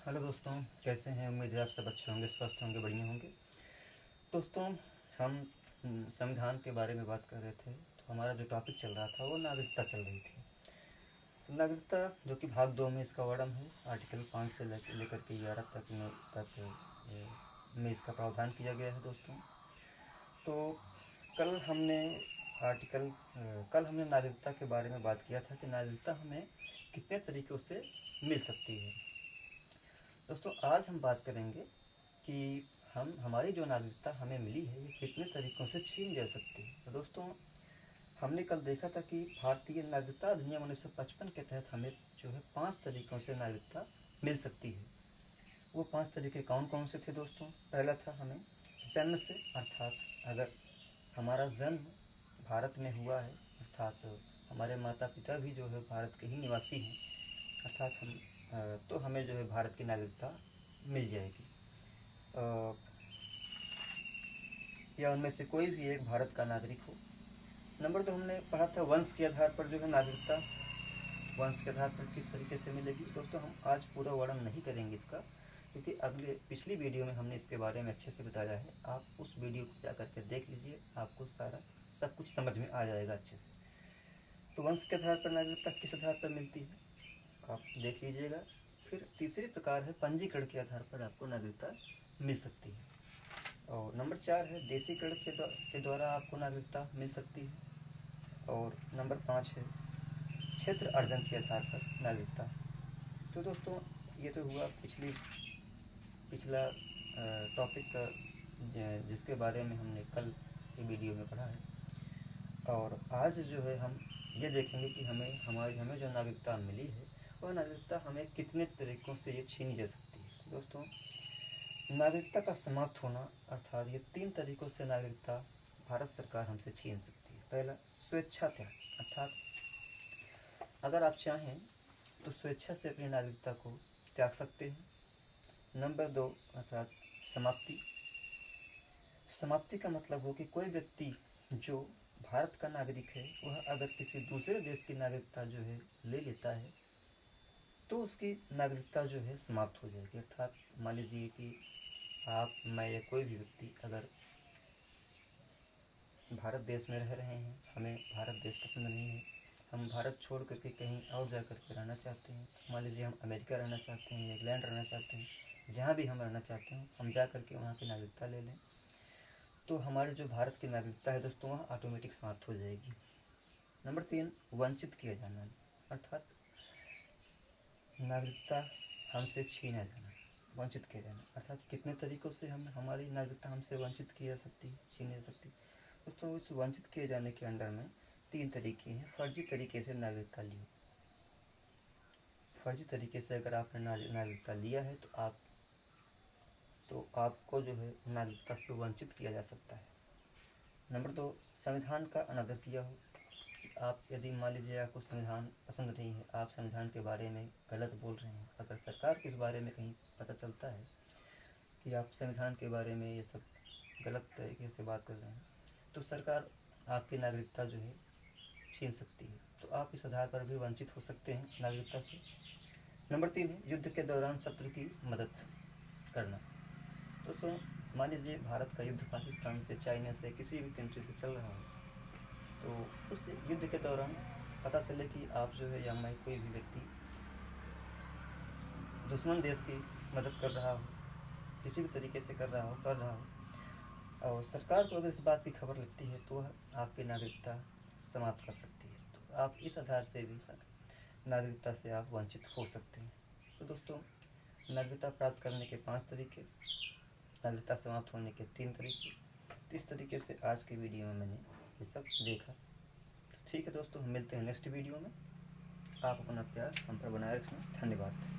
Hello दोस्तों, कैसे हैं? उम्मीद है आप सब अच्छे होंगे, स्वस्थ होंगे, बढ़िया होंगे। दोस्तों, हम संविधान के बारे में बात कर रहे थे। तो हमारा जो टॉपिक चल रहा था वो नागरिकता चल रही थी। तो नागरिकता जो कि भाग 2 में इसका वर्णन है, आर्टिकल 5 से लेकर के 11 में इसका प्रावधान किया गया है। दोस्तों, तो कल हमने आर्टिकल कल हमने नागरिकता के बारे में बात किया था कि नागरिकता हमें कितने तरीक़ों से मिल सकती है। दोस्तों, आज हम बात करेंगे कि हमारी जो नागरिकता हमें मिली है ये कितने तरीक़ों से छीन जा सकती है। तो दोस्तों, हमने कल देखा था कि भारतीय नागरिकता अधिनियम 1955 के तहत हमें जो है 5 तरीक़ों से नागरिकता मिल सकती है। वो 5 तरीक़े कौन कौन से थे दोस्तों? पहला था हमें जन्म से, अर्थात अगर हमारा जन्म भारत में हुआ है, अर्थात हमारे माता पिता भी जो है भारत के ही निवासी हैं, अर्थात तो हमें जो है भारत की नागरिकता मिल जाएगी। या उनमें से कोई भी एक भारत का नागरिक हो। नंबर 2 हमने पढ़ा था वंश के आधार पर जो है नागरिकता, वंश के आधार पर किस तरीके से मिलेगी। दोस्तों, हम आज पूरा वर्णन नहीं करेंगे इसका, क्योंकि पिछली वीडियो में हमने इसके बारे में अच्छे से बताया है। आप उस वीडियो को जा करके देख लीजिए, आपको सारा सब कुछ समझ में आ जाएगा अच्छे से। तो वंश के आधार पर नागरिकता किस आधार पर मिलती है आप देख लीजिएगा। फिर तीसरी प्रकार है पंजीकरण के आधार पर आपको नागरिकता मिल सकती है। और नंबर 4 है देशीकरण के द्वारा आपको नागरिकता मिल सकती है। और नंबर 5 है क्षेत्र अर्जन के आधार पर नागरिकता। तो दोस्तों, ये तो हुआ पिछला टॉपिक का, जिसके बारे में हमने कल की वीडियो में पढ़ा है। और आज जो है हम ये देखेंगे कि हमें जो नागरिकता मिली है वह नागरिकता हमें कितने तरीक़ों से ये छीनी जा सकती है। दोस्तों, नागरिकता का समाप्त होना, अर्थात ये 3 तरीक़ों से नागरिकता भारत सरकार हमसे छीन सकती है। पहला, स्वेच्छा त्याग, अर्थात अगर आप चाहें तो स्वेच्छा से अपनी नागरिकता को त्याग सकते हैं। नंबर 2, अर्थात समाप्ति। समाप्ति का मतलब हो कि कोई व्यक्ति जो भारत का नागरिक है वह अगर किसी दूसरे देश की नागरिकता जो है ले लेता है तो उसकी नागरिकता जो है समाप्त हो जाएगी। अर्थात मान लीजिए कि आप, मैं या कोई भी व्यक्ति अगर भारत देश में रह रहे हैं, हमें भारत देश पसंद नहीं है, हम भारत छोड़ करके कहीं और जा कर के रहना चाहते हैं। मान लीजिए हम अमेरिका रहना चाहते हैं, इंग्लैंड रहना चाहते हैं, जहाँ भी हम रहना चाहते हैं, हम जा कर के वहाँ की नागरिकता ले लें तो हमारी जो भारत की नागरिकता है दोस्तों वह ऑटोमेटिक समाप्त हो जाएगी। नंबर 3, वंचित किया जाना, अर्थात नागरिकता हमसे छीना जाना, वंचित किया जाना। अर्थात कितने तरीक़ों से हमारी नागरिकता हमसे वंचित की जा सकती है, छीनी जा सकती है। दोस्तों, इस वंचित किए जाने के अंडर में 3 तरीक़े हैं। फर्जी तरीके से नागरिकता ली, फर्जी तरीके से अगर आपने नागरिकता लिया है तो आपको जो है नागरिकता से वंचित किया जा सकता है। नंबर 2, संविधान का अनादर किया हो। आप यदि मान लीजिए आपको संविधान पसंद नहीं है, आप संविधान के बारे में गलत बोल रहे हैं, अगर सरकार के इस बारे में कहीं पता चलता है कि आप संविधान के बारे में ये सब गलत तरीके से बात कर रहे हैं तो सरकार आपकी नागरिकता जो है छीन सकती है। तो आप इस आधार पर भी वंचित हो सकते हैं नागरिकता से। नंबर 3 है युद्ध के दौरान शत्रु की मदद करना। दोस्तों, मान लीजिए भारत का युद्ध पाकिस्तान से, चाइना से, किसी भी कंट्री से चल रहा हो, तो उस युद्ध के दौरान पता चले कि आप जो है या मैं कोई भी व्यक्ति दुश्मन देश की मदद कर रहा हो, किसी भी तरीके से कर रहा हो और सरकार को अगर इस बात की खबर लगती है तो वह आपकी नागरिकता समाप्त कर सकती है। तो आप इस आधार से भी नागरिकता से आप वंचित हो सकते हैं। तो दोस्तों, नागरिकता प्राप्त करने के 5 तरीके, नागरिकता समाप्त होने के 3 तरीके, इस तरीके से आज की वीडियो में मैंने ये सब देखा। तो ठीक है दोस्तों, हम मिलते हैं नेक्स्ट वीडियो में। आप अपना प्यार हम पर बनाए रखें। धन्यवाद।